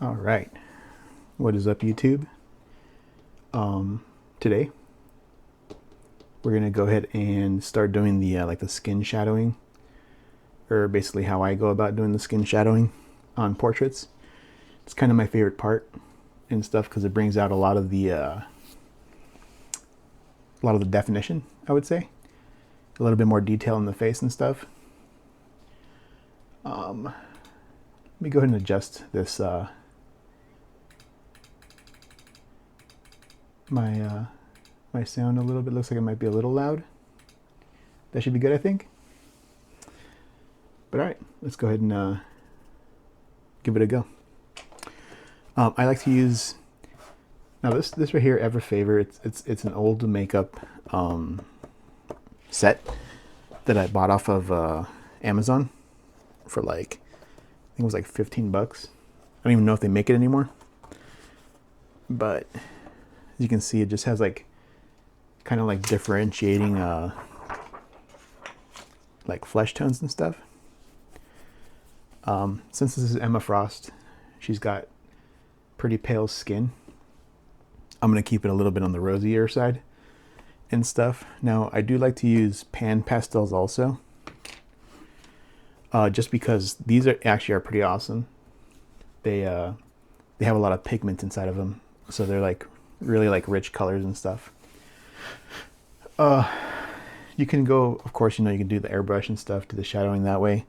All right, what is up, YouTube? Today we're gonna go ahead and start doing the like the skin shadowing, or basically how I go about doing the skin shadowing on portraits. It's kind of my favorite part and stuff because it brings out a lot of the definition, I would say, a little bit more detail in the face and stuff. Let me go ahead and adjust this my sound a little bit. Looks like it might be a little loud. That should be good, I think. But all right, let's go ahead and give it a go. I like to use now this right here, Everfavor. It's an old makeup set that I bought off of Amazon for like, I think it was like 15 bucks. I don't even know if they make it anymore. But as you can see, it just has like kind of like differentiating like flesh tones and stuff. Since this is Emma Frost, she's got pretty pale skin. I'm gonna keep it a little bit on the rosier side and stuff. Now I do like to use pan pastels also, just because these are actually pretty awesome. They have a lot of pigment inside of them, so they're like really like rich colors and stuff. You can go, of course, you can do the airbrush and stuff, do the shadowing that way,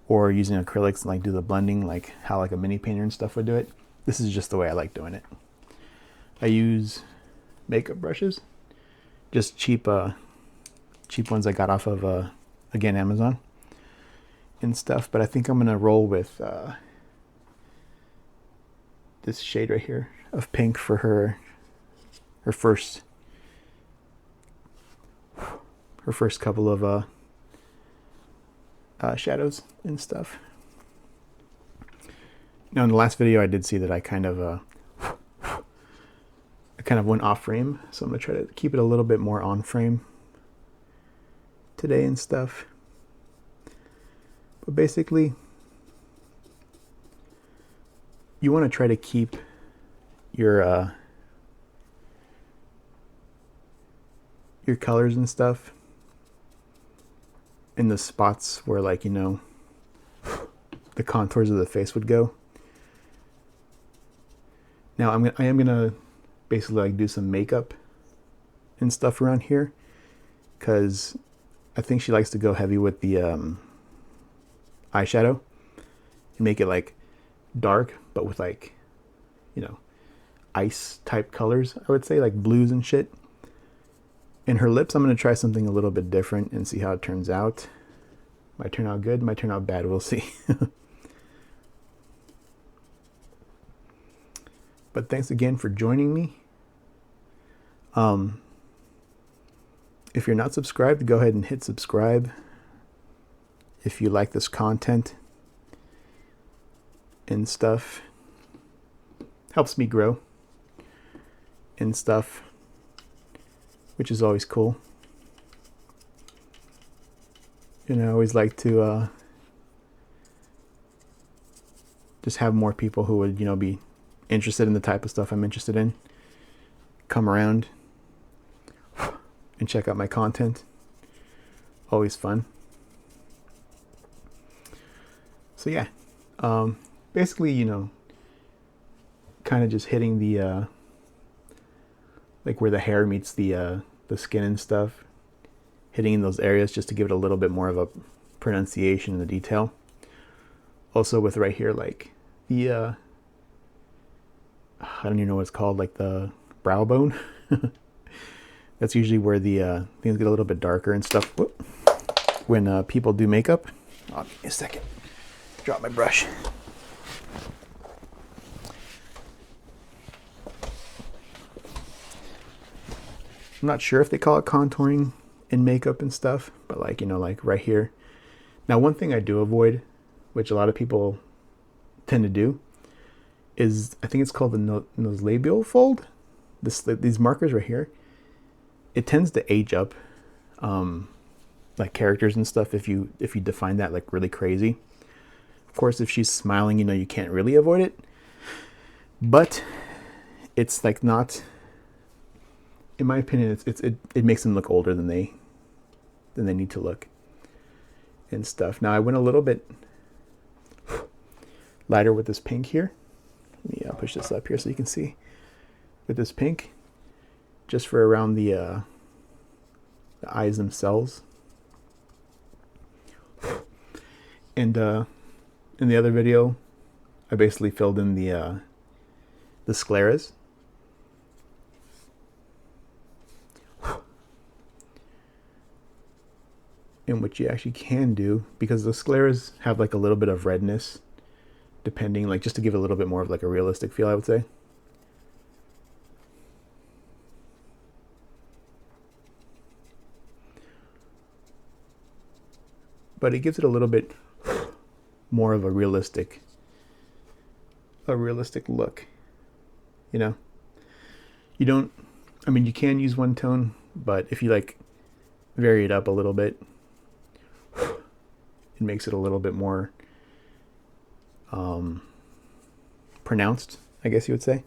or using acrylics and like do the blending like how like a mini painter and stuff would do it. This is just the way I like doing it. I use makeup brushes, just cheap ones I got off of again, Amazon and stuff. But I think I'm gonna roll with this shade right here of pink for her first couple of shadows and stuff. Now in the last video I did see that I kind of went off frame, so I'm gonna try to keep it a little bit more on frame today and stuff. But basically, you want to try to keep your colors and stuff in the spots where, like, the contours of the face would go. Now I am gonna basically like do some makeup and stuff around here, because I think she likes to go heavy with the eyeshadow and make it like dark, but with like, ice type colors, I would say, like blues and shit. In her lips, I'm going to try something a little bit different and see how it turns out. Might turn out good, might turn out bad, we'll see. But thanks again for joining me. If you're not subscribed, go ahead and hit subscribe if you like this content and stuff. Helps me grow and stuff, which is always cool. I always like to just have more people who would, be interested in the type of stuff I'm interested in come around and check out my content. Always fun. So yeah, basically, kind of just hitting the like where the hair meets the skin and stuff, hitting in those areas just to give it a little bit more of a pronunciation and the detail. Also with right here, like the I don't even know what it's called, like the brow bone. That's usually where the things get a little bit darker and stuff. Whoop. When people do makeup. Oh, give me a second. Drop my brush. I'm not sure if they call it contouring in makeup and stuff, but like, like right here. Now, one thing I do avoid, which a lot of people tend to do, is I think it's called the nasolabial fold. These markers right here, it tends to age up like characters and stuff if you define that like really crazy. Of course, if she's smiling, you can't really avoid it. but it's like not, in my opinion, it makes them look older than they need to look and stuff. Now I went a little bit lighter with this pink here. Let me push this up here so you can see. With this pink, just for around the eyes themselves. And in the other video, I basically filled in the scleras. And what you actually can do, because the scleras have like a little bit of redness, depending, like just to give it a little bit more of like a realistic feel, I would say. But it gives it a little bit more of a realistic look, you know. You don't, I mean, you can use one tone, but if you like vary it up a little bit, it makes it a little bit more pronounced, I guess you would say.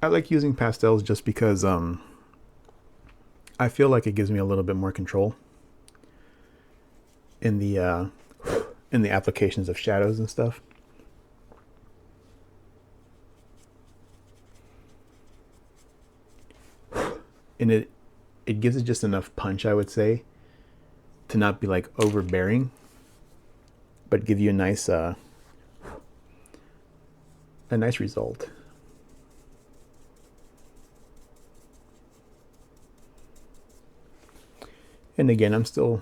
I like using pastels just because I feel like it gives me a little bit more control in the applications of shadows and stuff. And it gives it just enough punch, I would say, to not be like overbearing, but give you a nice result. And again, I'm still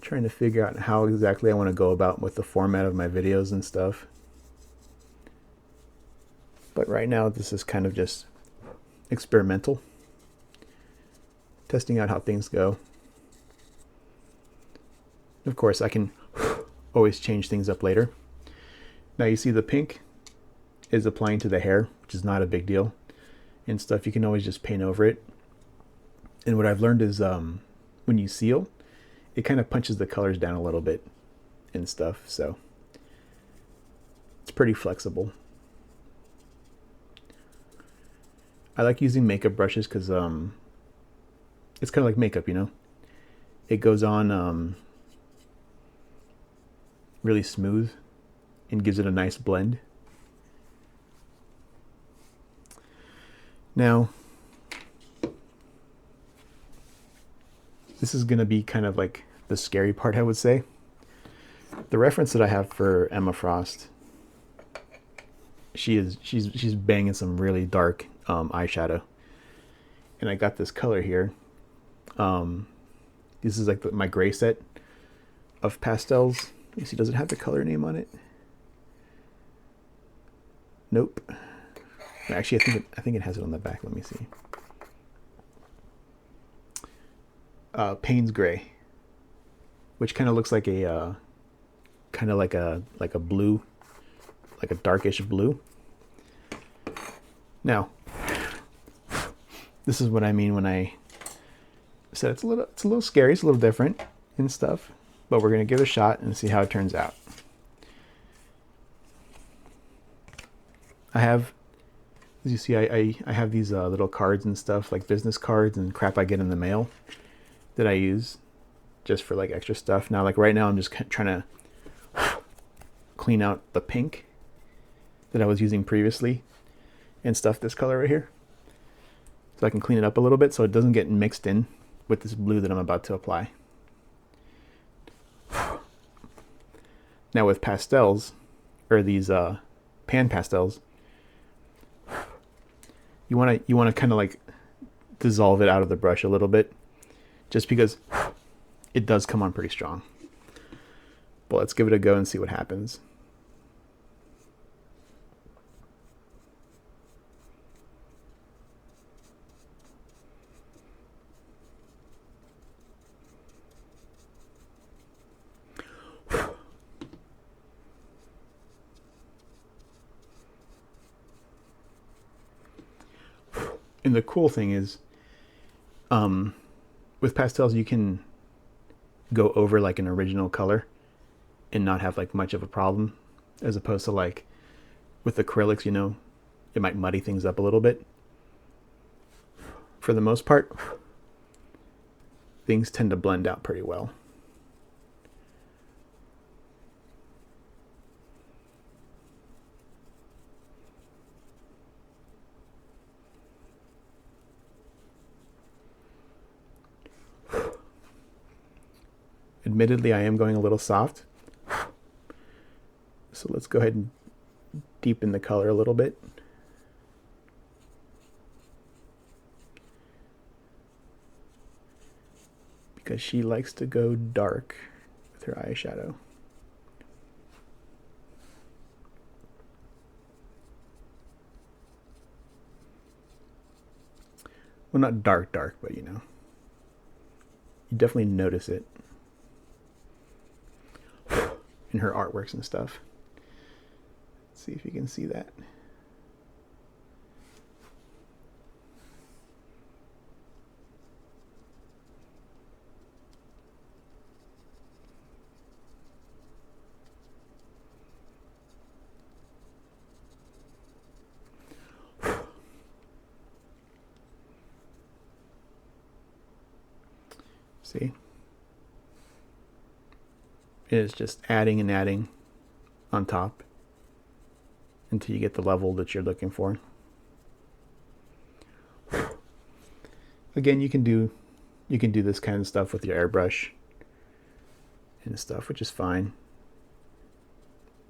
trying to figure out how exactly I want to go about with the format of my videos and stuff. But right now, this is kind of just experimental, testing out how things go. Of course, I can always change things up later. Now you see the pink is applying to the hair, which is not a big deal and stuff. You can always just paint over it. And what I've learned is when you seal, it kind of punches the colors down a little bit and stuff. So it's pretty flexible. I like using makeup brushes because it's kind of like makeup, you know. It goes on really smooth and gives it a nice blend. Now, this is going to be kind of like the scary part, I would say. The reference that I have for Emma Frost, she's banging some really dark eyeshadow, and I got this color here. This is like my gray set of pastels. You see, does it have the color name on it? Nope. Actually, I think it has it on the back. Let me see. Payne's Gray, which kind of looks like a blue, like a darkish blue. Now, this is what I mean when I said it's a little scary, it's a little different and stuff, but we're gonna give it a shot and see how it turns out. I have, as you see, I have these little cards and stuff, like business cards and crap I get in the mail that I use just for like extra stuff. Now, like right now, I'm just trying to clean out the pink that I was using previously and stuff this color right here, so I can clean it up a little bit so it doesn't get mixed in with this blue that I'm about to apply. Now with pastels, or these pan pastels, you want to kind of like dissolve it out of the brush a little bit, just because it does come on pretty strong. But let's give it a go and see what happens. And the cool thing is, With pastels, you can go over like an original color and not have like much of a problem, as opposed to like with acrylics, you know, it might muddy things up a little bit. For the most part, things tend to blend out pretty well. Admittedly, I am going a little soft. So let's go ahead and deepen the color a little bit. Because she likes to go dark with her eyeshadow. Well, not dark, dark, but you know, you definitely notice it in her artworks and stuff. Let's see if you can see that. See? It is just adding and adding on top until you get the level that you're looking for. Again, you can do this kind of stuff with your airbrush and stuff, which is fine.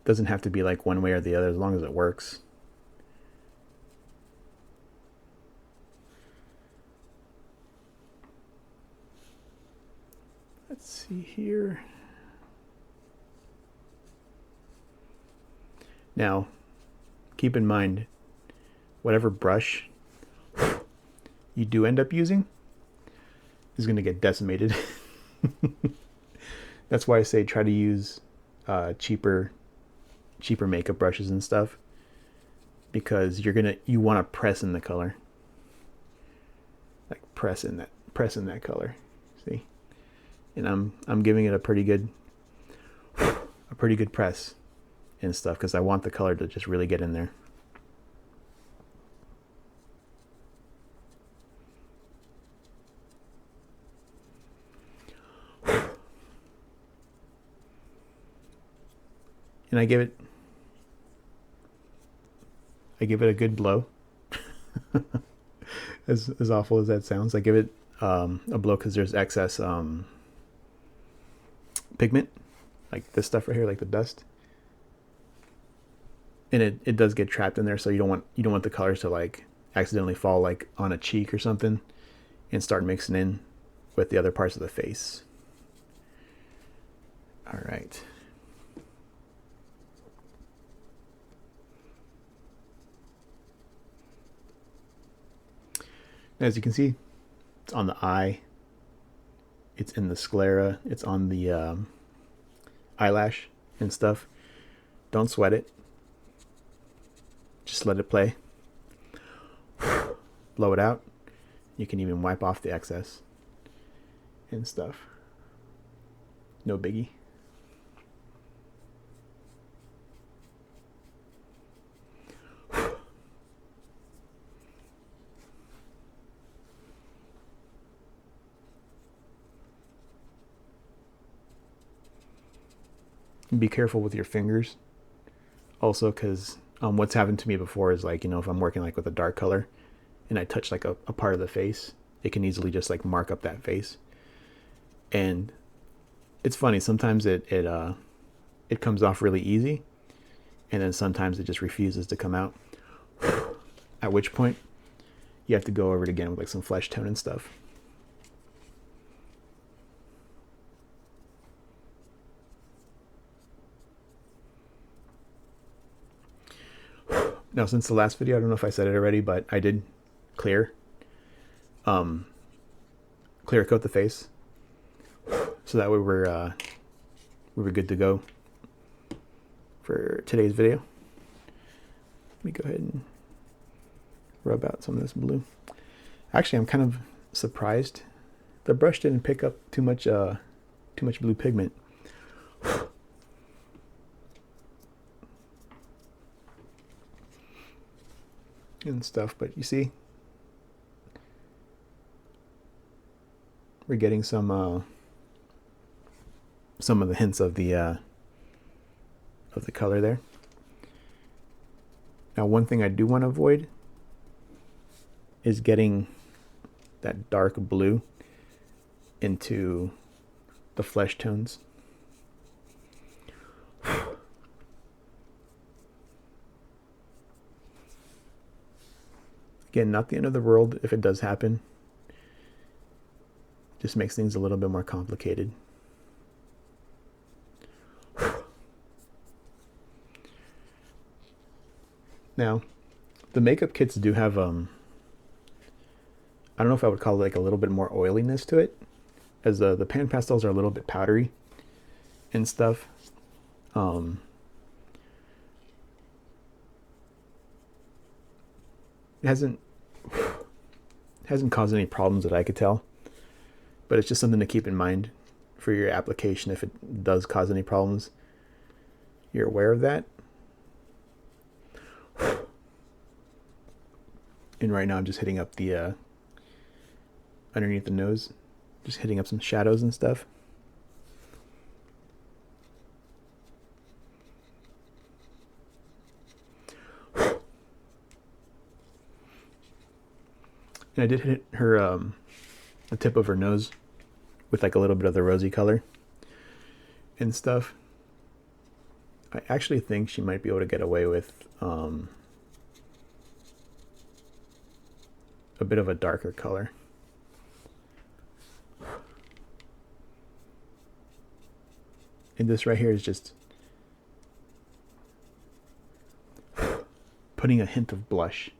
Doesn't have to be like one way or the other, as long as it works. Let's see here. Now, keep in mind, whatever brush you do end up using is going to get decimated. That's why I say try to use cheaper makeup brushes and stuff, because you want to press in the color, like press in that color. See, and I'm giving it a pretty good press and stuff, because I want the color to just really get in there. And I give it a good blow. as awful as that sounds, I give it a blow because there's excess pigment, like this stuff right here, like the dust, and it does get trapped in there. So you don't want the colors to like accidentally fall like on a cheek or something and start mixing in with the other parts of the face. All right. As you can see, it's on the eye, it's in the sclera, it's on the eyelash and stuff. Don't sweat it. Just let it play. Blow it out. You can even wipe off the excess and stuff. No biggie. Be careful with your fingers also, because what's happened to me before is like, you know, if I'm working like with a dark color and I touch like a part of the face, it can easily just like mark up that face. And it's funny, sometimes it comes off really easy, and then sometimes it just refuses to come out, at which point you have to go over it again with like some flesh tone and stuff. Now, since the last video, I don't know if I said it already, but I did clear coat the face, so that way we were good to go for today's video. Let me go ahead and rub out some of this blue. Actually, I'm kind of surprised the brush didn't pick up too much blue pigment. And stuff, but you see, we're getting some of the hints of the color there. Now, one thing I do want to avoid is getting that dark blue into the flesh tones. Again, not the end of the world if it does happen. Just makes things a little bit more complicated. Now, the makeup kits do have, I don't know if I would call it like a little bit more oiliness to it, as the pan pastels are a little bit powdery and stuff. It hasn't caused any problems that I could tell, but it's just something to keep in mind for your application. If it does cause any problems, you're aware of that. And right now I'm just hitting up the underneath the nose, just hitting up some shadows and stuff. And I did hit her the tip of her nose with like a little bit of the rosy color and stuff. I actually think she might be able to get away with a bit of a darker color. And this right here is just putting a hint of blush.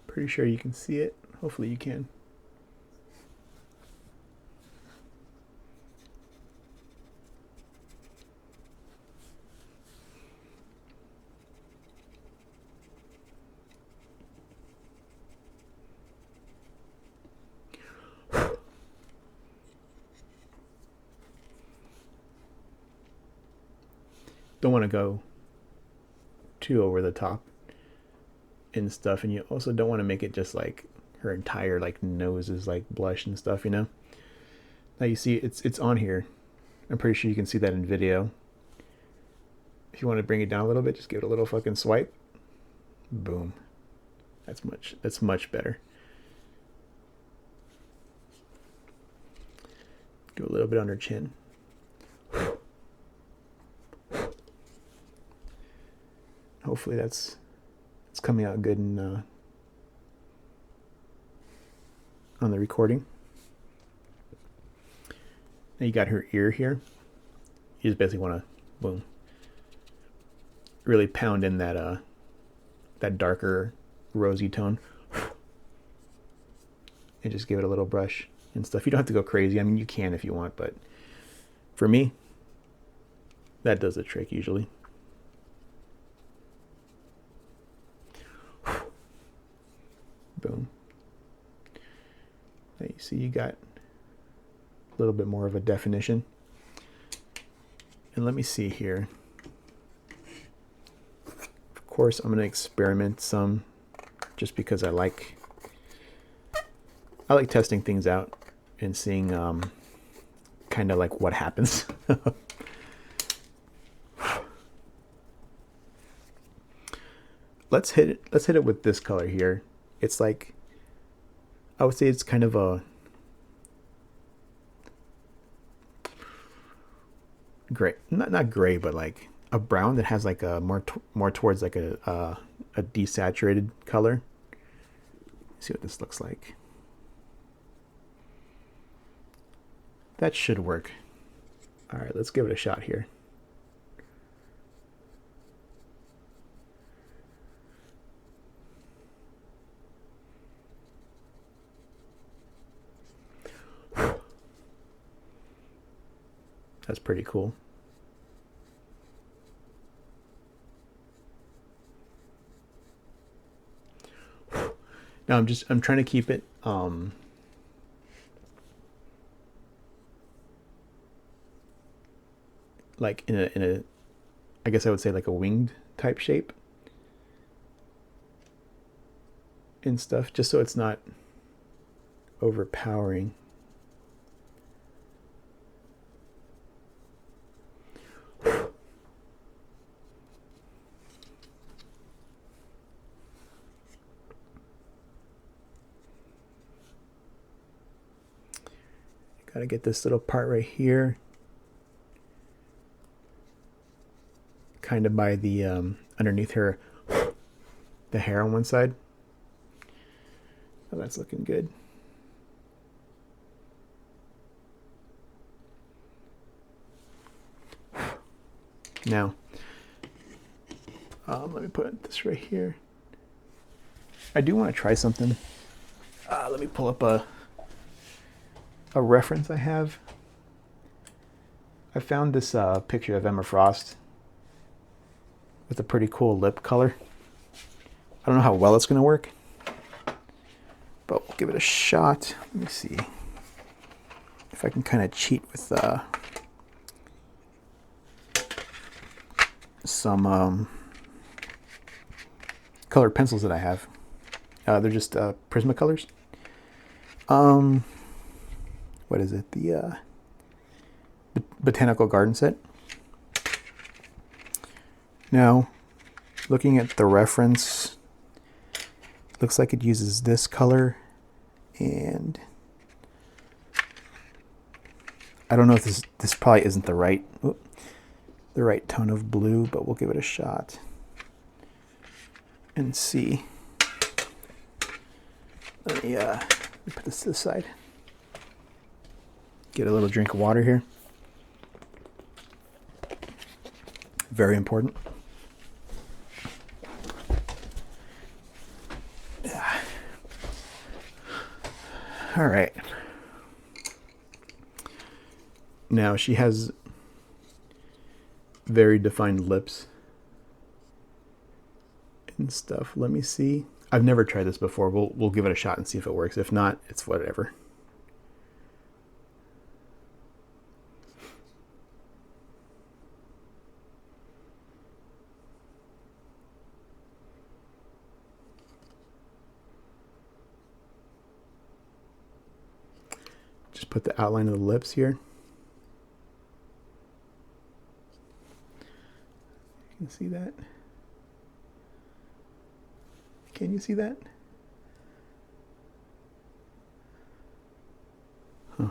Pretty sure you can see it. Hopefully you can. Don't want to go too over the top and stuff, and you also don't want to make it just like her entire like nose is like blush and stuff, you know. Now you see it's on here. I'm pretty sure you can see that in video. If you want to bring it down a little bit, just give it a little fucking swipe. Boom. That's much better. Do a little bit on her chin. Hopefully it's coming out good in, on the recording. Now you got her ear here. You just basically want to, boom, really pound in that that darker rosy tone, and just give it a little brush and stuff. You don't have to go crazy. I mean, you can if you want, but for me, that does the trick usually. Boom. Now you see you got a little bit more of a definition. And let me see here. Of course, I'm going to experiment some just because I like testing things out and seeing kind of like what happens. Let's hit it with this color here. It's like, I would say it's kind of a gray, not gray, but like a brown that has like a more towards like a desaturated color. Let's see what this looks like. That should work. All right, let's give it a shot here. That's pretty cool. Now I'm trying to keep it like in a I guess I would say like a winged type shape and stuff, just so it's not overpowering. Gotta get this little part right here, kind of by the underneath her, the hair on one side. Oh, that's looking good. Now, let me put this right here. I do want to try something. Let me pull up a reference I have. I found this picture of Emma Frost with a pretty cool lip color. I don't know how well it's going to work, but we'll give it a shot. Let me see if I can kind of cheat with some colored pencils that I have. They're just Prismacolors. What is it? The Botanical Garden set. Now, looking at the reference, looks like it uses this color, and I don't know if this probably isn't the right tone of blue, but we'll give it a shot and see. Let me put this to the side. Get a little drink of water here. Very important. All right. Now she has very defined lips and stuff. Let me see. I've never tried this before. We'll give it a shot and see if it works. If not, it's whatever. Just put the outline of the lips here. You can see that. Can you see that? Huh.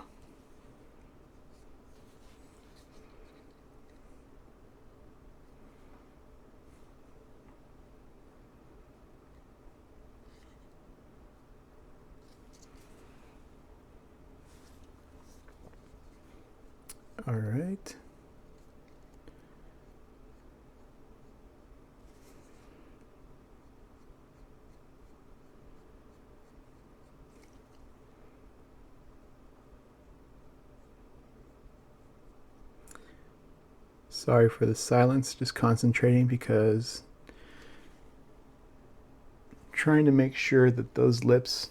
All right. Sorry for the silence, just concentrating because I'm trying to make sure that those lips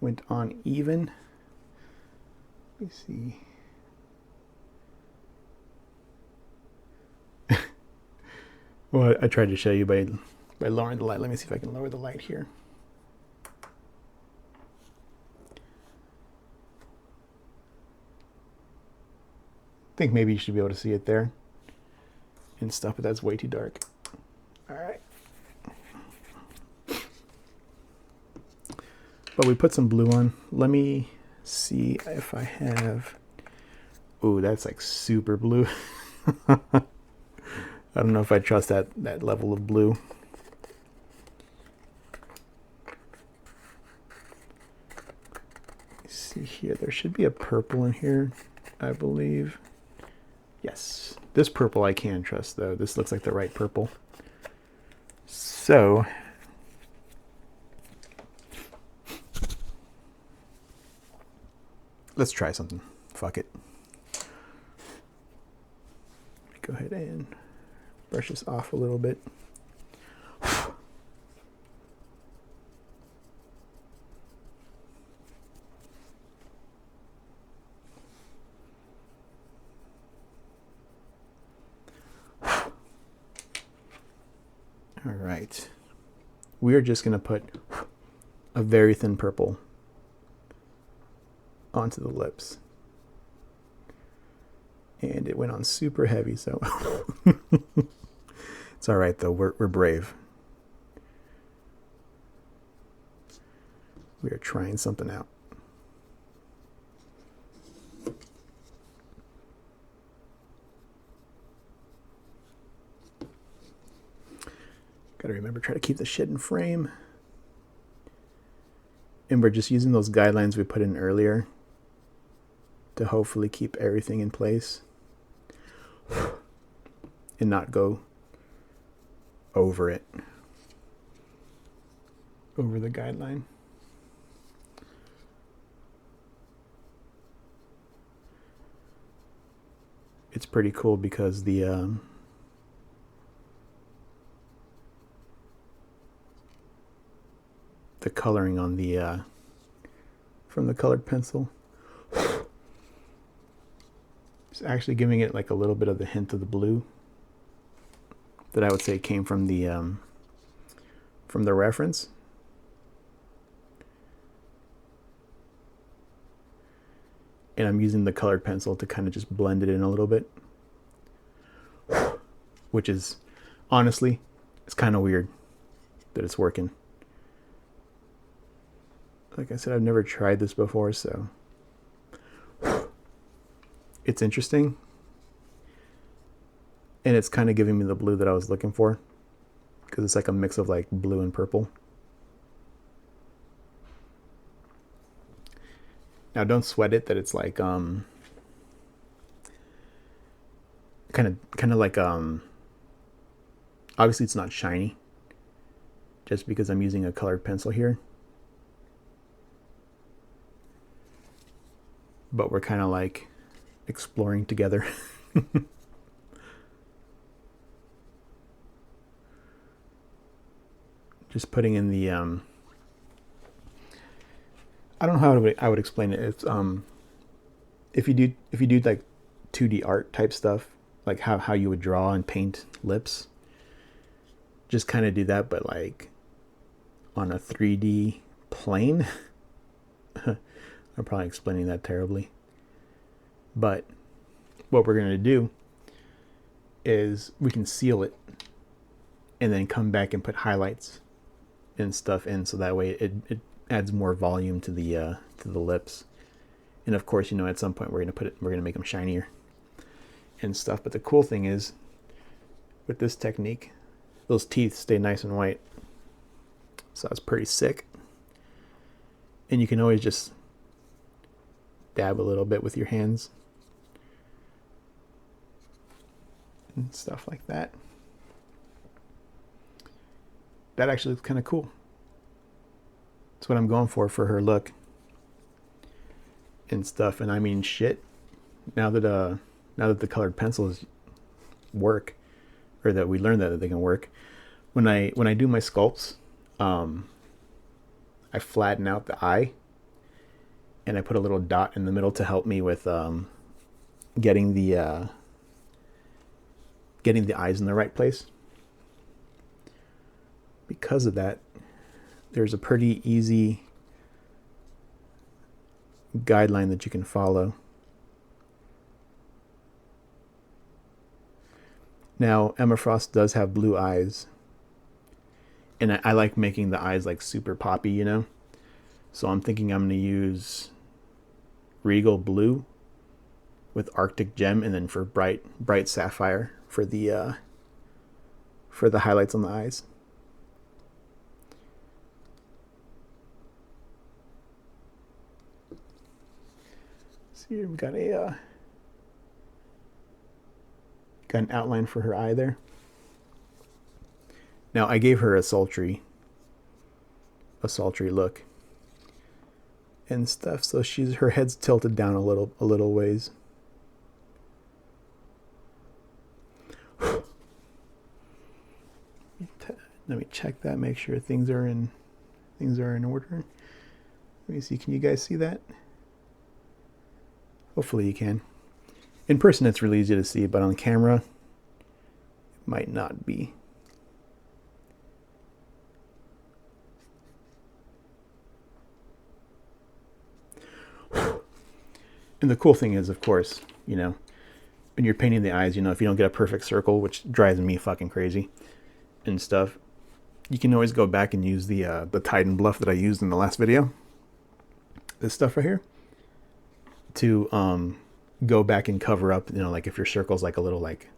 went on even. Let me see. Well, I tried to show you by lowering the light. Let me see if I can lower the light here. I think maybe you should be able to see it there and stuff, but that's way too dark. All right. But we put some blue on. Let me see if I have... Ooh, that's like super blue. I don't know if I trust that level of blue. Let's see here. There should be a purple in here, I believe. Yes. This purple I can trust, though. This looks like the right purple. So... let's try something. Fuck it. Go ahead and brush this off a little bit. All right. We're just going to put a very thin purple onto the lips. And it went on super heavy, so it's all right though. We're brave. We are trying something out. Gotta remember, try to keep the shit in frame. And we're just using those guidelines we put in earlier to hopefully keep everything in place and not go over it, over the guideline. It's pretty cool because the coloring on the from the colored pencil is actually giving it like a little bit of the hint of the blue that I would say came from the reference. And I'm using the colored pencil to kind of just blend it in a little bit, which is honestly, it's kind of weird that it's working. Like I said, I've never tried this before, so it's interesting. And it's kind of giving me the blue that I was looking for, because it's like a mix of like blue and purple. Now don't sweat it that it's like kind of like obviously it's not shiny just because I'm using a colored pencil here. But we're kind of like exploring together. Just putting in the I don't know how I would explain it. It's if you do like 2D art type stuff, like how you would draw and paint lips, just kind of do that, but like on a 3D plane. I'm probably explaining that terribly. But what we're going to do is we can seal it and then come back and put highlights and stuff in, so that way it adds more volume to the lips. And of course, you know, at some point we're going to make them shinier and stuff. But the cool thing is with this technique, those teeth stay nice and white. So that's pretty sick. And you can always just dab a little bit with your hands and stuff like that. That actually looks kind of cool. That's what I'm going for her look and stuff. And I mean, shit, now that the colored pencils work, or that we learned that they can work, when I do my sculpts, I flatten out the eye and I put a little dot in the middle to help me with getting the eyes in the right place. Because of that, there's a pretty easy guideline that you can follow. Now, Emma Frost does have blue eyes, and I like making the eyes like super poppy, you know? So I'm thinking I'm going to use Regal Blue with Arctic Gem, and then for bright Sapphire for the highlights on the eyes. So here we've got an outline for her eye there. Now I gave her a sultry look and stuff, so her head's tilted down a little ways. Let me check that, make sure things are in order. Let me see, can you guys see that? Hopefully you can. In person it's really easy to see, but on camera it might not be. And the cool thing is, of course, you know, when you're painting the eyes, you know, if you don't get a perfect circle, which drives me fucking crazy and stuff, you can always go back and use the Titan bluff that I used in the last video. This stuff right here. To go back and cover up, you know, like if your circle's like a little like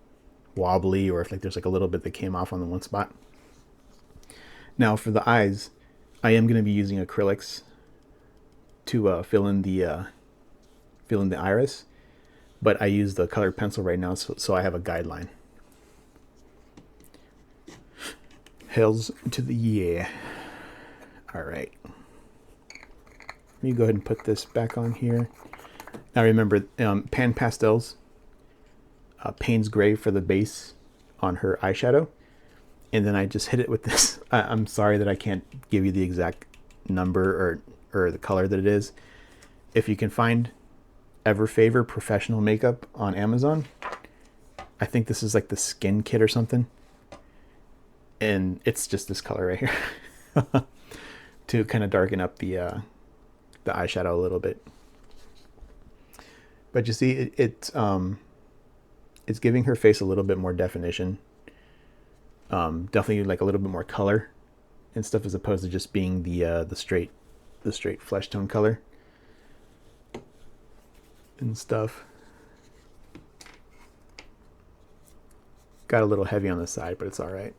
wobbly, or if like there's like a little bit that came off on the one spot. Now for the eyes, I am going to be using acrylics to fill in the iris, but I use the colored pencil right now, so I have a guideline. Hells to the yeah. All right. Let me go ahead and put this back on here. Now remember, Pan Pastels, Payne's Gray for the base on her eyeshadow. And then I just hit it with this. I'm sorry that I can't give you the exact number or the color that it is. If you can find Everfavor Professional Makeup on Amazon, I think this is like the skin kit or something. And it's just this color right here to kind of darken up the eyeshadow a little bit. But you see, it's giving her face a little bit more definition. Definitely like a little bit more color and stuff, as opposed to just being the straight flesh tone color and stuff. Got a little heavy on the side, but it's all right.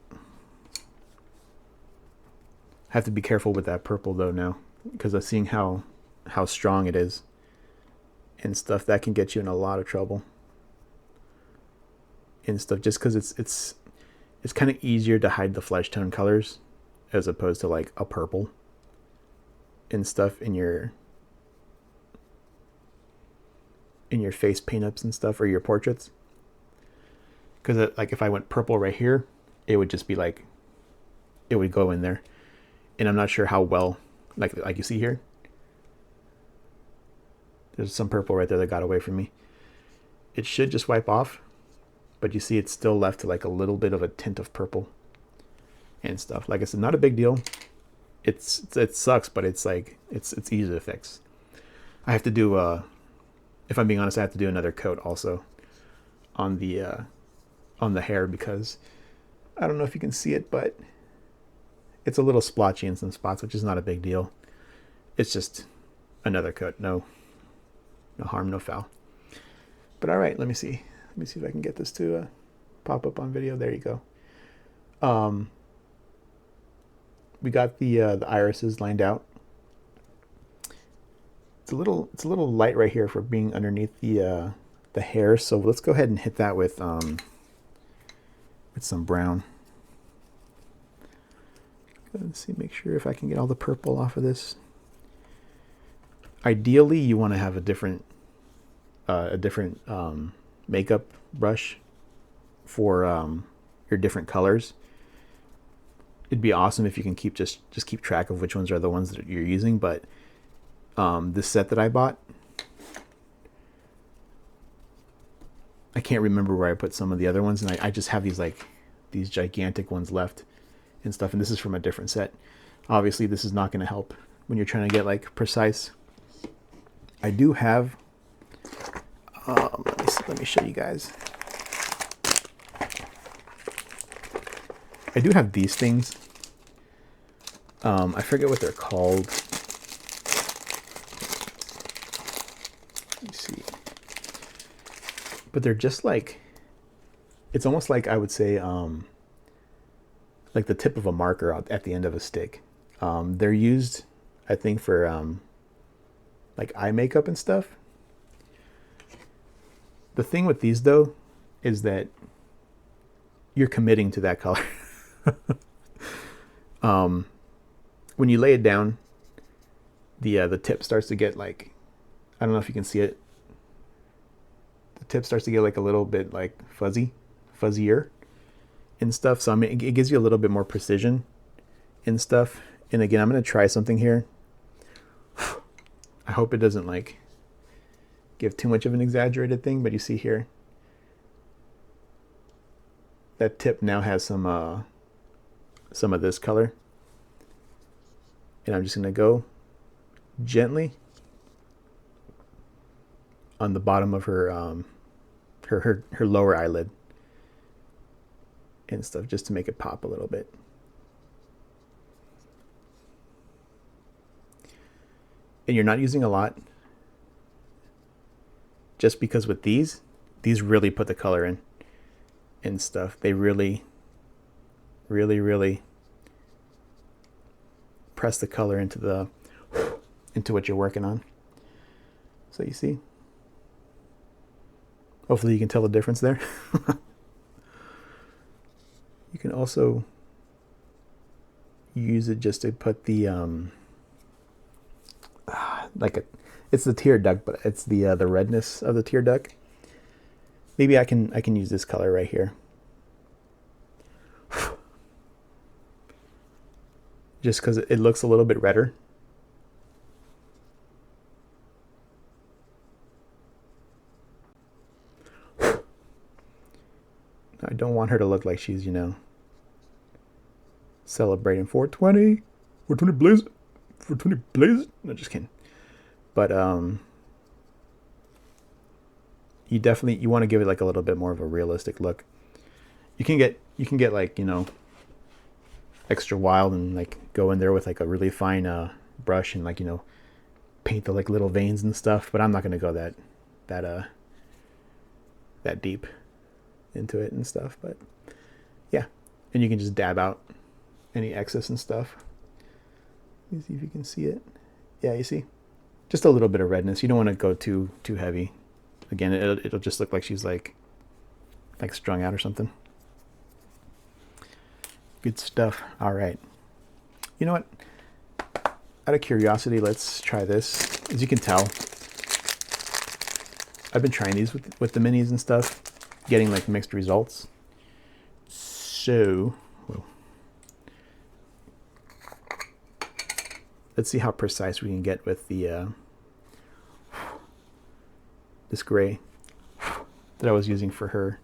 Have to be careful with that purple though now, because I'm seeing how strong it is and stuff. That can get you in a lot of trouble and stuff, just because it's kind of easier to hide the flesh tone colors as opposed to like a purple and stuff in your face paint ups and stuff, or your portraits. Because like if I went purple right here, it would just be like, it would go in there. And I'm not sure how well, like you see here, there's some purple right there that got away from me. It should just wipe off, but you see it's still left to like a little bit of a tint of purple and stuff. Like I said, not a big deal. It sucks, but it's like it's easy to fix. I have to do if I'm being honest, I have to do another coat also on the hair, because I don't know if you can see it, but it's a little splotchy in some spots, which is not a big deal. It's just another coat. No harm, no foul. But all right, let me see if I can get this to pop up on video. There you go. We got the irises lined out. It's a little light right here for being underneath the hair. So let's go ahead and hit that with some brown. Let's see, make sure if I can get all the purple off of this. Ideally, you want to have a different makeup brush for your different colors. It'd be awesome if you can keep just keep track of which ones are the ones that you're using. But this set that I bought, I can't remember where I put some of the other ones, and I just have these gigantic ones left and stuff, and this is from a different set. Obviously this is not going to help when you're trying to get like precise. I do have let me show you guys. I do have these things. I forget what they're called. Let me see. But they're just like, it's almost like, I would say like the tip of a marker at the end of a stick. They're used, I think, for like eye makeup and stuff. The thing with these though is that you're committing to that color. When you lay it down, the tip starts to get like, I don't know if you can see it. The tip starts to get like a little bit like fuzzier. and stuff. So I mean, it gives you a little bit more precision and stuff. And again, I'm going to try something here. I hope it doesn't like give too much of an exaggerated thing, but you see here, that tip now has some of this color. And I'm just going to go gently on the bottom of her her lower eyelid and stuff, just to make it pop a little bit. And you're not using a lot, just because with these really put the color in and stuff. They really press the color into what you're working on. So you see, hopefully you can tell the difference there. You can also use it just to put the it's the tear duct, but it's the redness of the tear duct. Maybe I can use this color right here. Just because it looks a little bit redder. I don't want her to look like she's, celebrating 420. 420 blaze. 420 blaze. No, just kidding. But you want to give it like a little bit more of a realistic look. You can get like, extra wild and like go in there with like a really fine brush and like, paint the like little veins and stuff, but I'm not going to go that deep into it and stuff. But yeah, and you can just dab out any excess and stuff. Let me see if you can see it. Yeah, you see, just a little bit of redness. You don't want to go too heavy. Again, it'll just look like she's like strung out or something. Good stuff. All right, you know what, out of curiosity, let's try this. As you can tell, I've been trying these with the minis and stuff, getting like mixed results. So let's see how precise we can get with the this gray that I was using for her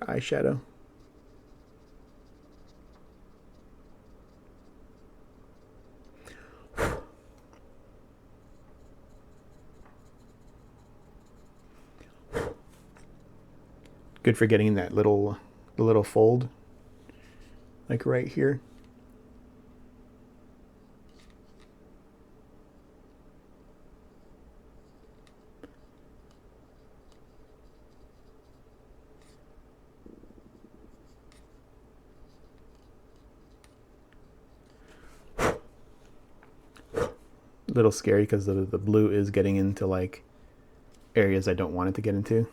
eyeshadow. Good for getting that the little fold, like right here. A little scary because the blue is getting into like areas I don't want it to get into.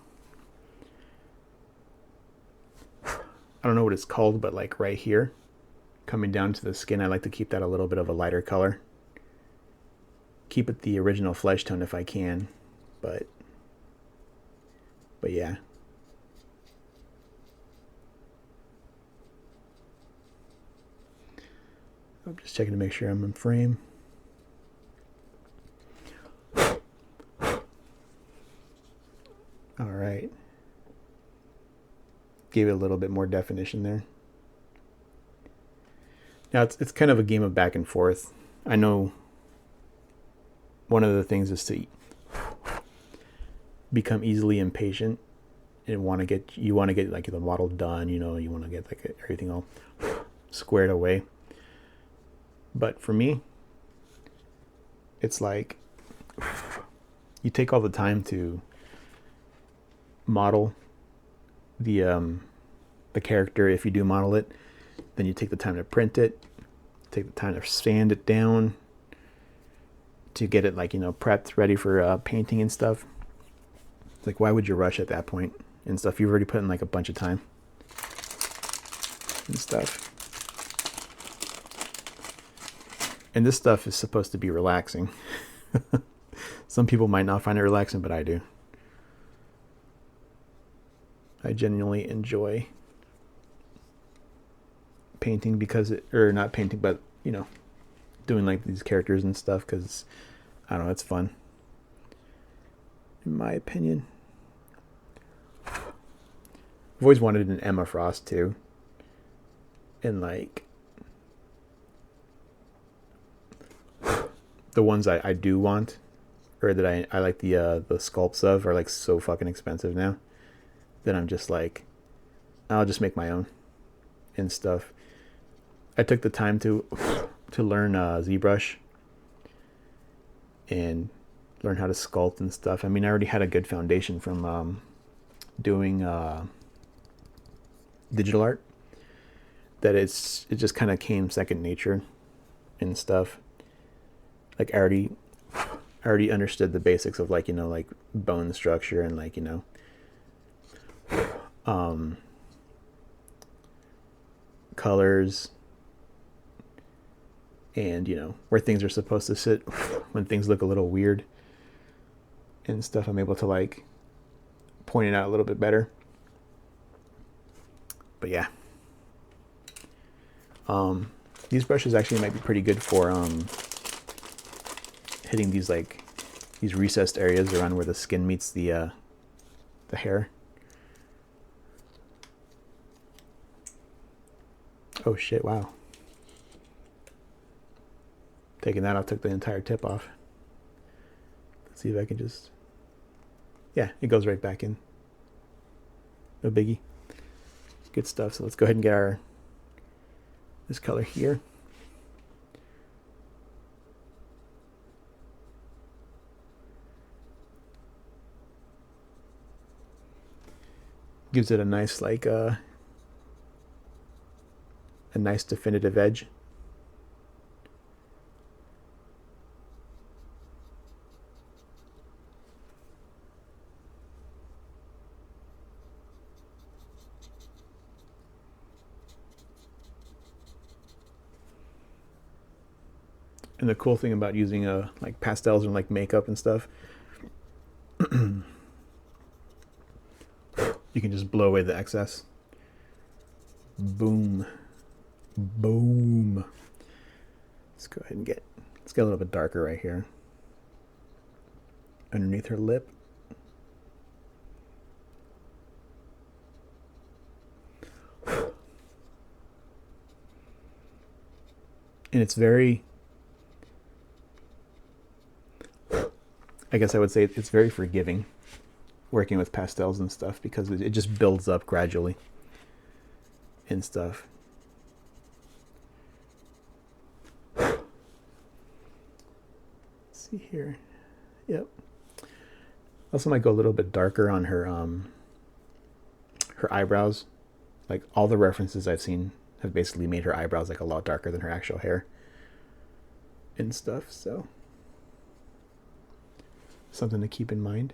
I don't know what it's called, but like right here, coming down to the skin, I like to keep that a little bit of a lighter color. Keep it the original flesh tone if I can, but yeah. I'm just checking to make sure I'm in frame. All right. Gave it a little bit more definition there. Now it's kind of a game of back and forth. I know one of the things is to become easily impatient and you want to get like the model done, you want to get like everything all squared away. But for me, it's like you take all the time to model the character. If you do model it, then you take the time to print it, take the time to sand it down to get it like prepped, ready for painting and stuff. It's like, why would you rush at that point and stuff? You've already put in like a bunch of time and stuff. And this stuff is supposed to be relaxing. Some people might not find it relaxing, but I do. I genuinely enjoy painting because or not painting, but you know, doing like these characters and stuff because I don't know, it's fun. In my opinion, I've always wanted an Emma Frost too, and like the ones I do want, or that I like the sculpts of, are like so fucking expensive now that I'm just like, I'll just make my own and stuff. I took the time to learn ZBrush and learn how to sculpt and stuff. I mean, I already had a good foundation from doing digital art, that it just kind of came second nature and stuff. Like I already understood the basics of like, you know, like bone structure and like, you know, colors and, you know, where things are supposed to sit when things look a little weird and stuff. I'm able to like point it out a little bit better. But yeah, these brushes actually might be pretty good for hitting these like these recessed areas around where the skin meets the hair. Oh shit, wow. Taking that off took the entire tip off. Let's see if I can just... Yeah, it goes right back in. No biggie. Good stuff. So let's go ahead and get this color here. Gives it a nice like a nice definitive edge. And the cool thing about using like pastels and like makeup and stuff, you can just blow away the excess. Boom. Boom. Let's go ahead and let's get a little bit darker right here. Underneath her lip. And it's very, I guess I would say it's very forgiving working with pastels and stuff, because it just builds up gradually and stuff. Let's see here. Yep. Also might go a little bit darker on her eyebrows. Like all the references I've seen have basically made her eyebrows like a lot darker than her actual hair and stuff, so something to keep in mind.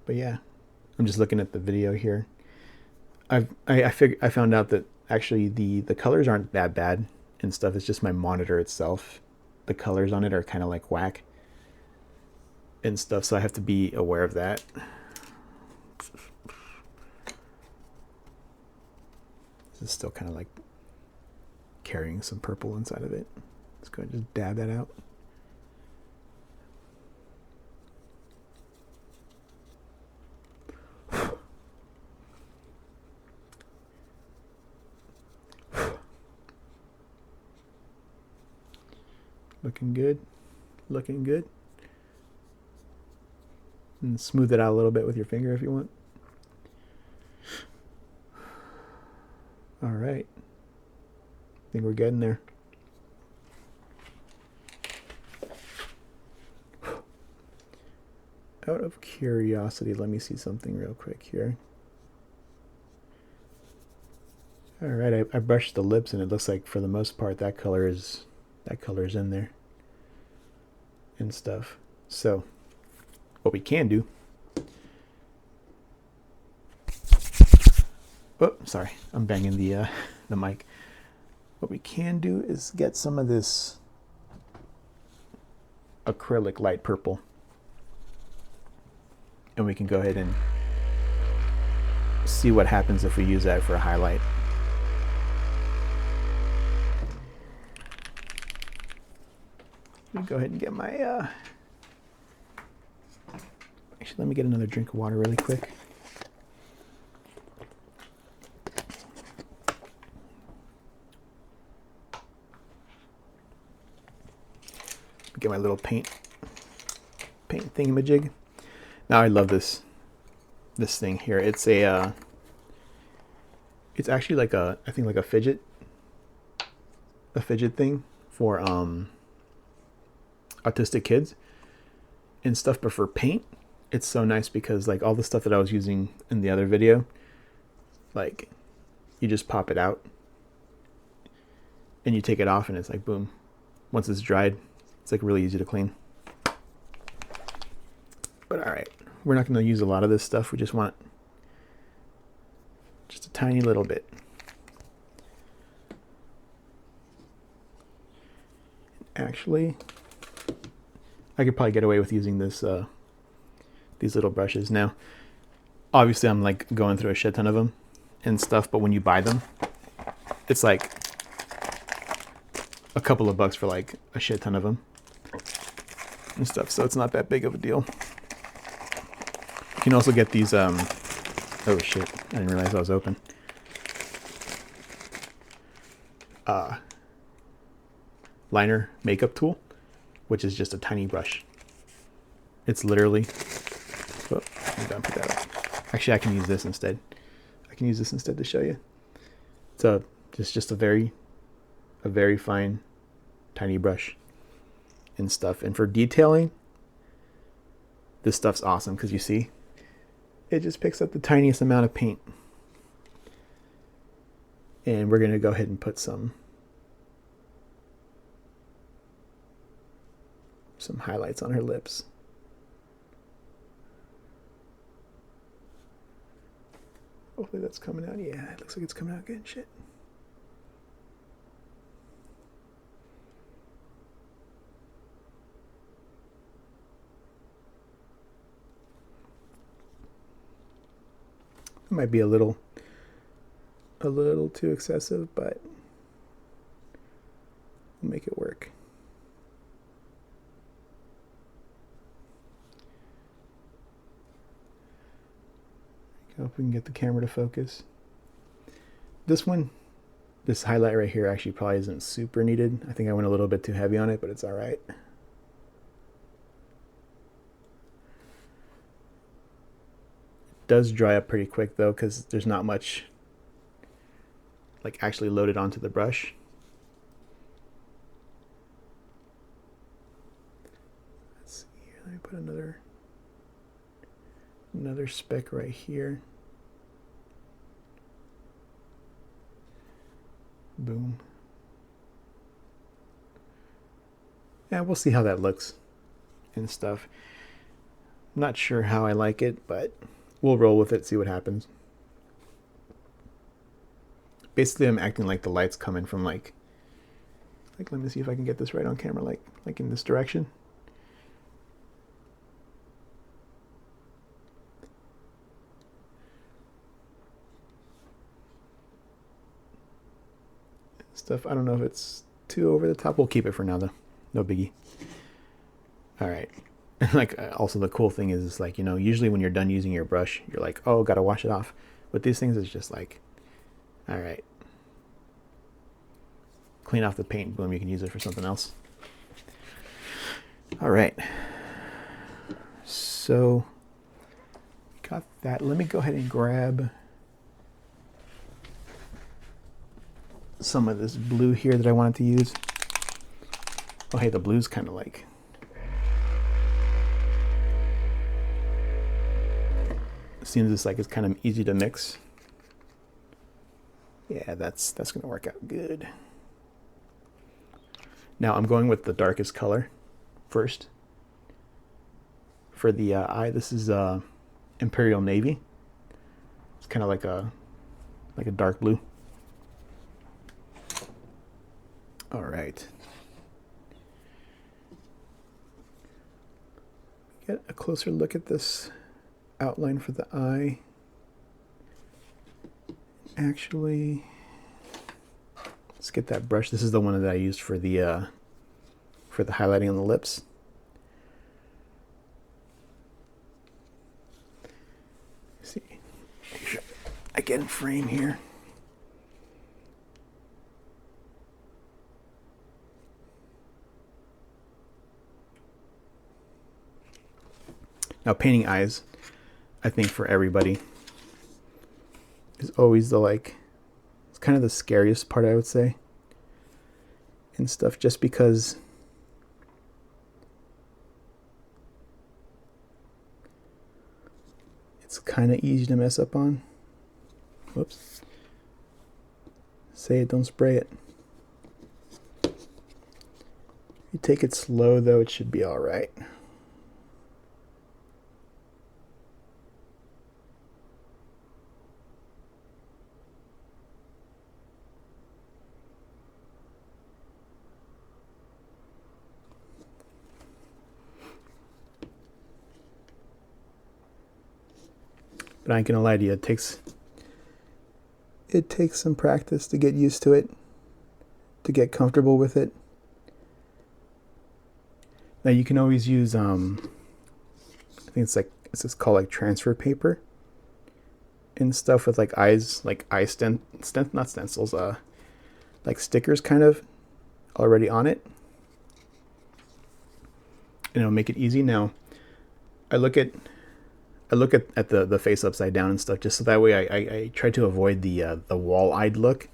But yeah, I'm just looking at the video here. I found out that actually the colors aren't that bad and stuff. It's just my monitor itself. The colors on it are kind of like whack and stuff, so I have to be aware of that. This is still kind of like carrying some purple inside of it. Let's go ahead and just dab that out. Looking good. Looking good. And smooth it out a little bit with your finger if you want. All right. I think we're getting there. Out of curiosity, let me see something real quick here. All right, I brushed the lips, and it looks like for the most part that color is in there and stuff. So what we can do, oh sorry, I'm banging the mic. What we can do is get some of this acrylic light purple. And we can go ahead and see what happens if we use that for a highlight. Let me go ahead and get my, actually let me get another drink of water really quick. Get my little paint thingamajig. Now I love this thing here. It's a it's actually like a, I think like a fidget thing for autistic kids and stuff, but for paint it's so nice because like all the stuff that I was using in the other video, like you just pop it out and you take it off and it's like boom, once it's dried it's like really easy to clean. But all right, we're not going to use a lot of this stuff. We just want just a tiny little bit. Actually, I could probably get away with using this these little brushes. Now, obviously I'm like going through a shit ton of them and stuff, but when you buy them, it's like a couple of bucks for like a shit ton of them and stuff, so it's not that big of a deal. You can also get these oh shit, I didn't realize I was open. Liner makeup tool, which is just a tiny brush. It's literally, oh, I'm gonna put that up. Actually I can use this instead. I can use this instead to show you. It's just a very fine tiny brush and stuff. And for detailing, this stuff's awesome because you see it just picks up the tiniest amount of paint. And we're going to go ahead and put some highlights on her lips. Hopefully that's coming out. Yeah, it looks like it's coming out good. Shit. It might be a little too excessive, but we'll make it work. I hope we can get the camera to focus. This highlight right here actually probably isn't super needed. I think I went a little bit too heavy on it, but it's all right. Does dry up pretty quick though because there's not much like actually loaded onto the brush. Let's see here. Let me put another speck right here. Boom. Yeah, we'll see how that looks and stuff. I'm not sure how I like it, but we'll roll with it, see what happens. Basically, I'm acting like the light's coming from like let me see if I can get this right on camera, like in this direction. Stuff, I don't know if it's too over the top. We'll keep it for now though. No biggie. All right. Like also the cool thing is like, you know, usually when you're done using your brush, you're like, oh, gotta wash it off. With these things, it's just like, all right, clean off the paint, boom, you can use it for something else. All right, so got that. Let me go ahead and grab some of this blue here that I wanted to use. Oh, hey, the blue's kind of like, seems it's like it's kind of easy to mix. Yeah, that's gonna work out good. Now I'm going with the darkest color first for the eye. This is Imperial Navy. It's kind of like a dark blue. All right. get a closer look at this outline for the eye. Actually, let's get that brush. This is the one that I used for the highlighting on the lips. Let's see, make sure I get in frame here. Now, painting eyes, I think for everybody, is always the it's kind of the scariest part, I would say, and stuff, just because it's kind of easy to mess up on. Whoops. Say it, don't spray it. If you take it slow, though, it should be all right. But I ain't gonna lie to you, it takes some practice to get used to it, to get comfortable with it. Now you can always use I think it's called like transfer paper and stuff with like eyes, like eye not stencils, like stickers kind of already on it. And it'll make it easy. Now I look at the face upside down and stuff, just so that way I try to avoid the wall-eyed look.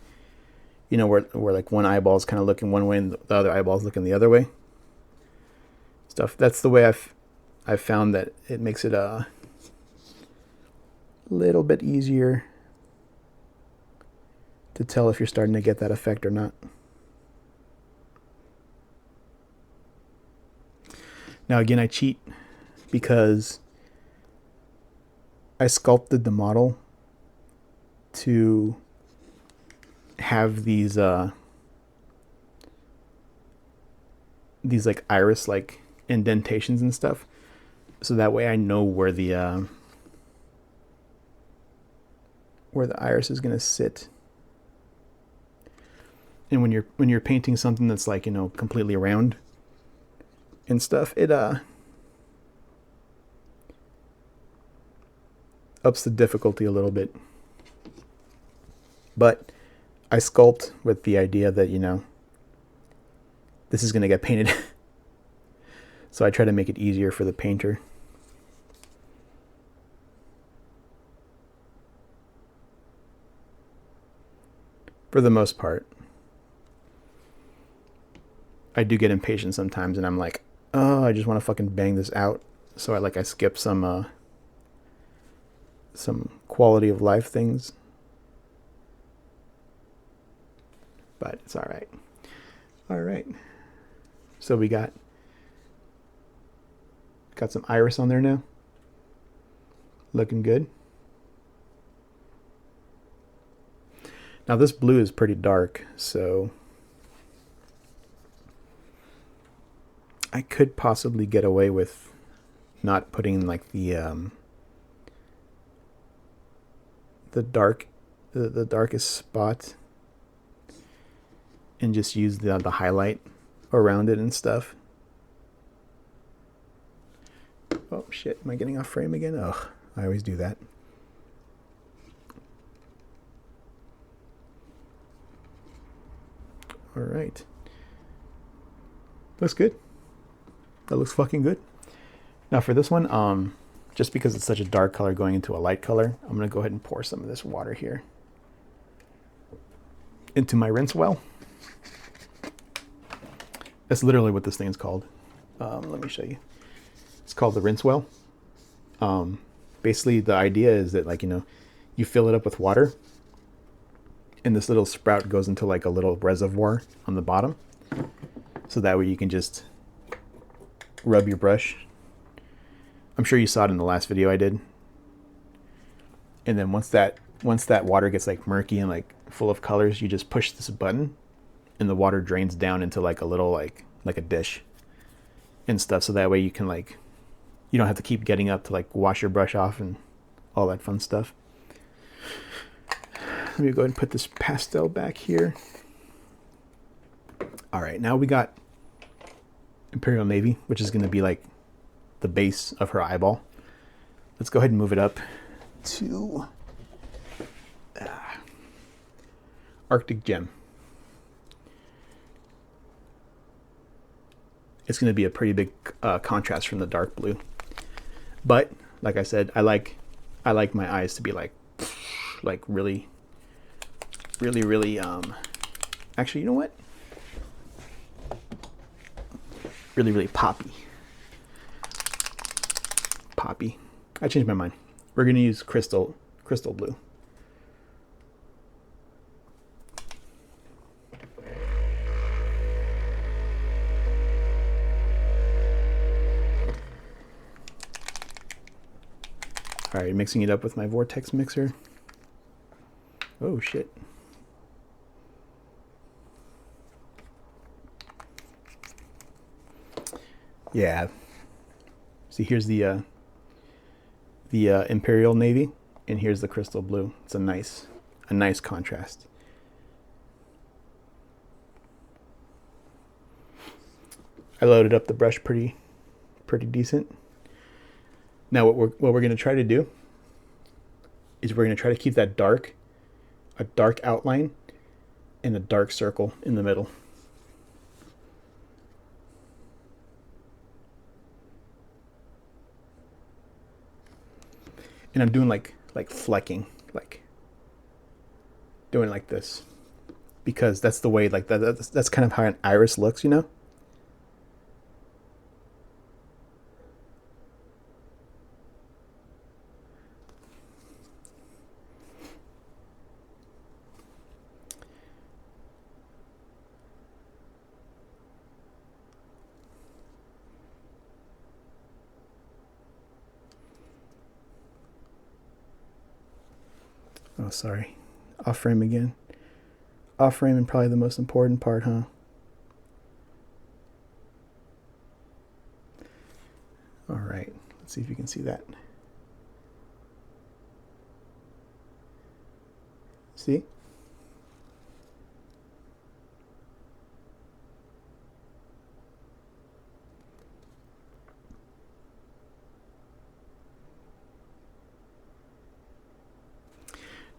You know, where like one eyeball is kind of looking one way and the other eyeball is looking the other way. Stuff. That's the way I've found that it makes it a little bit easier to tell if you're starting to get that effect or not. Now again, I cheat because I sculpted the model to have these like iris like indentations and stuff, so that way I know where the iris is gonna sit. And when you're painting something that's like, you know, completely round and stuff, it ups the difficulty a little bit. But I sculpt with the idea that, you know, this is going to get painted. So I try to make it easier for the painter. For the most part. I do get impatient sometimes and I'm like, oh, I just want to fucking bang this out. So I skip some quality of life things. But it's all right. All right. So we got some iris on there now. Looking good. Now this blue is pretty dark, so I could possibly get away with not putting like the darkest spot and just use the highlight around it and stuff. Oh shit, am I getting off frame again? Ugh, I always do that. All right. Looks good. That looks fucking good. Now for this one, just because it's such a dark color going into a light color, I'm gonna go ahead and pour some of this water here into my rinse well. That's literally what this thing is called. Let me show you. It's called the rinse well. Basically the idea is that, like, you know, you fill it up with water and this little sprout goes into like a little reservoir on the bottom. So that way you can just rub your brush. I'm sure you saw it in the last video I did. And then once that water gets like murky and like full of colors, you just push this button and the water drains down into like a little like a dish and stuff. So that way you can like You don't have to keep getting up to like wash your brush off and all that fun stuff. Let me go ahead and put this pastel back here. All right, now we got Imperial Navy, which is going to be like the base of her eyeball. Let's go ahead and move it up to Arctic Gem. It's going to be a pretty big contrast from the dark blue. But like I said, I like my eyes to be like really, actually, you know what? Really poppy. I changed my mind. We're going to use crystal blue. All right, mixing it up with my vortex mixer. Oh shit. Yeah. See, here's the Imperial Navy, and here's the crystal blue. It's a nice contrast. I loaded up the brush pretty decent. Now what we're going to try to do is we're going to try to keep that a dark outline and a dark circle in the middle. And I'm doing like flecking, like doing like this, because that's the way, like that's kind of how an iris looks, you know? Oh, sorry. Off frame again. Off frame and probably the most important part, huh? All right. Let's see if you can see that. See?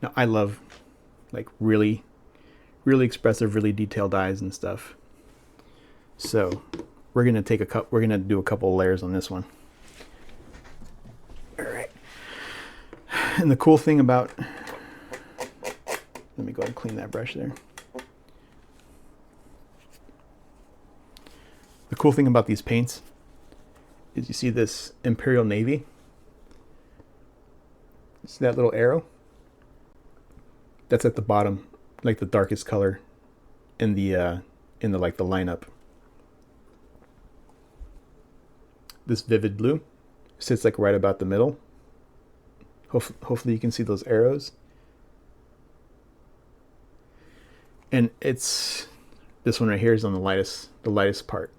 Now I love like really expressive, really detailed eyes and stuff. So we're gonna do a couple of layers on this one. All right. And the cool thing about, let me go ahead and clean that brush there. The cool thing about these paints is you see this Imperial Navy. See that little arrow? That's at the bottom, like the darkest color in the like the lineup. This vivid blue sits like right about the middle. Hopefully you can see those arrows. And it's this one right here is on the lightest part.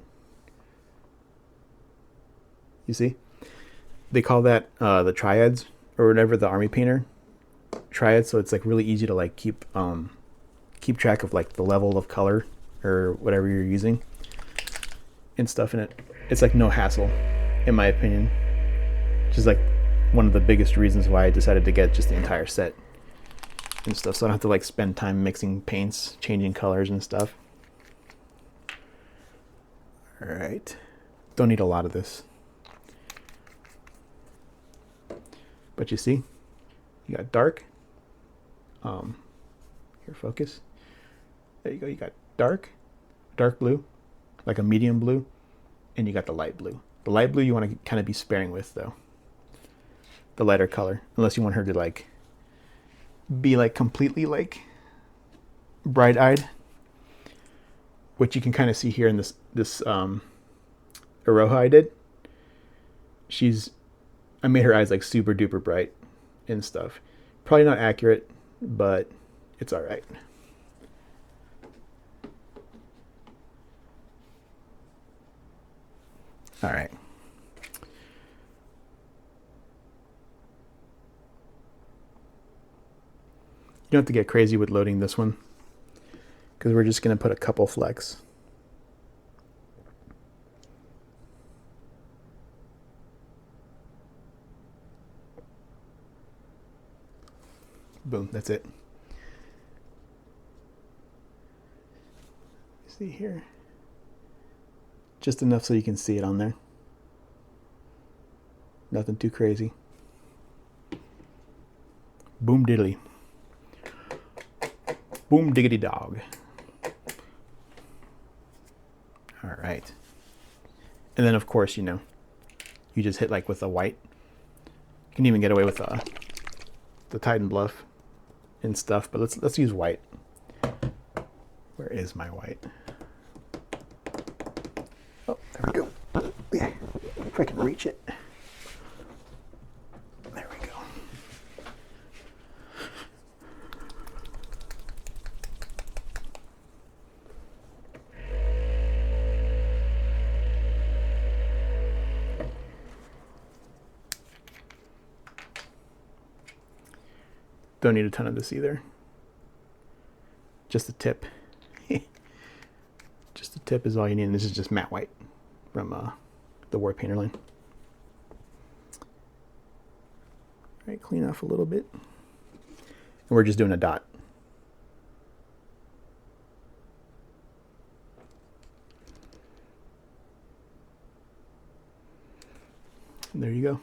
You see? They call that the triads or whatever, the army painter triad, so it's like really easy to like keep track of like the level of color or whatever you're using and stuff in it. It's like no hassle, in my opinion, which is like one of the biggest reasons why I decided to get just the entire set and stuff, so I don't have to like spend time mixing paints, changing colors and stuff. All right, don't need a lot of this, but you see, you got dark. Here, focus. There you go. You got dark blue, like a medium blue, and you got the light blue. The light blue you want to kind of be sparing with, though. The lighter color, unless you want her to like be like completely like bright-eyed, which you can kind of see here in this Aroha I did. I made her eyes like super duper bright and stuff. Probably not accurate, but it's all right. All right. You don't have to get crazy with loading this one, because we're just going to put a couple flecks. Boom, that's it. See here, just enough so you can see it on there. Nothing too crazy. Boom diddly. Boom diggity dog. All right. And then of course, you know, you just hit like with the white. You can even get away with the Titan Bluff and stuff, but let's use white. Where is my white? Oh, there we go. Yeah, if I can reach it. There we go. Don't need a ton of this either. Just the tip. Just the tip is all you need. And this is just matte white from the War Painter line. All right, clean off a little bit. And we're just doing a dot. And there you go.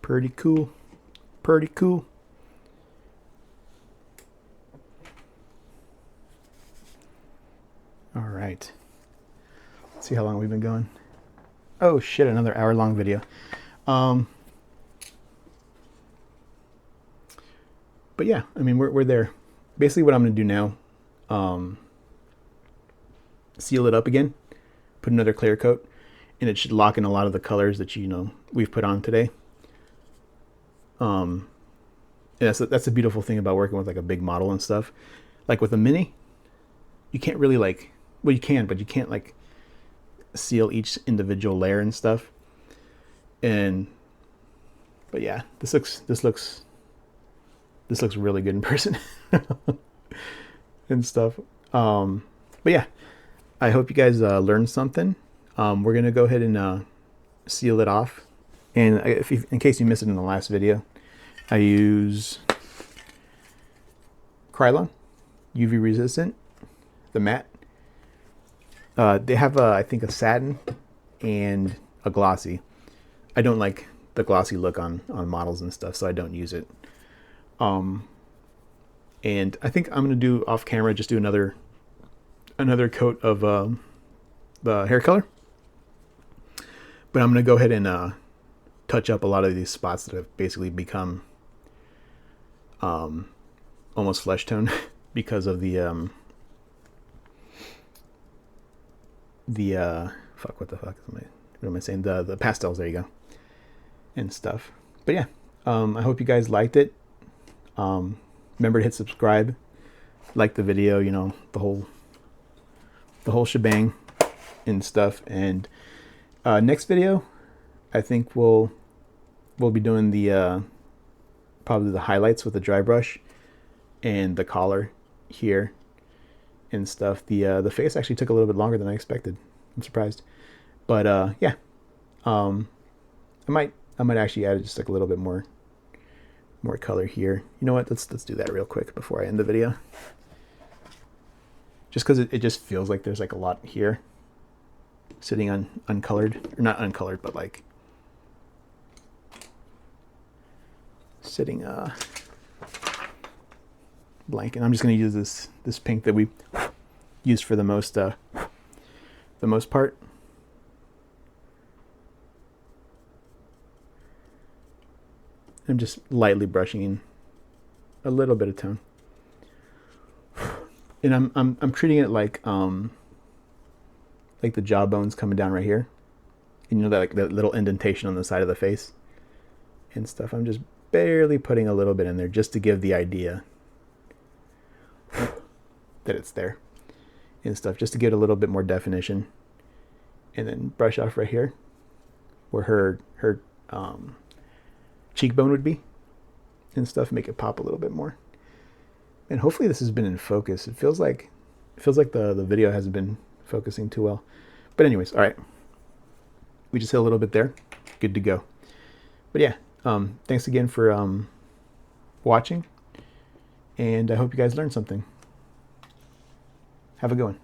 Pretty cool. Pretty cool. All right. Let's see how long we've been going. Oh shit, another hour-long video. But yeah, I mean, we're there. Basically what I'm going to do now, seal it up again, put another clear coat, and it should lock in a lot of the colors that we've put on today. And that's the beautiful thing about working with like a big model and stuff. Like with a mini, you can't really like, well you can, but you can't like seal each individual layer and stuff. But yeah, this looks really good in person and stuff. But yeah, I hope you guys learned something. We're gonna go ahead and seal it off. And in case you missed it in the last video, I use Krylon, UV resistant, the matte. They have I think a satin and a glossy. I don't like the glossy look on models and stuff, so I don't use it. And I think I'm gonna do off camera, just do another coat of the hair color. But I'm gonna go ahead and touch up a lot of these spots that have basically become almost flesh tone because of the fuck, what the fuck what am I saying? The pastels, there you go, and stuff. But yeah, I hope you guys liked it. Remember to hit subscribe, like the video, the whole shebang and stuff. And next video, I think we'll be doing the probably the highlights with the dry brush and the collar here and stuff. The face actually took a little bit longer than I expected. I'm surprised, but yeah, I might actually add just like a little bit more color here. You know what? Let's do that real quick before I end the video. Just because it just feels like there's like a lot here sitting on uncolored, or not uncolored, but like sitting blank. And I'm just going to use this pink that we used for the most part. I'm just lightly brushing in a little bit of tone, and I'm treating it like the jawbones coming down right here, and that like that little indentation on the side of the face and stuff. I'm just barely putting a little bit in there just to give the idea that it's there and stuff, just to get a little bit more definition and then brush off right here where her cheekbone would be and stuff, make it pop a little bit more. And hopefully this has been in focus. It feels like the video hasn't been focusing too well. But anyways, all right. We just hit a little bit there. Good to go. But yeah, thanks again for watching. And I hope you guys learned something. Have a good one.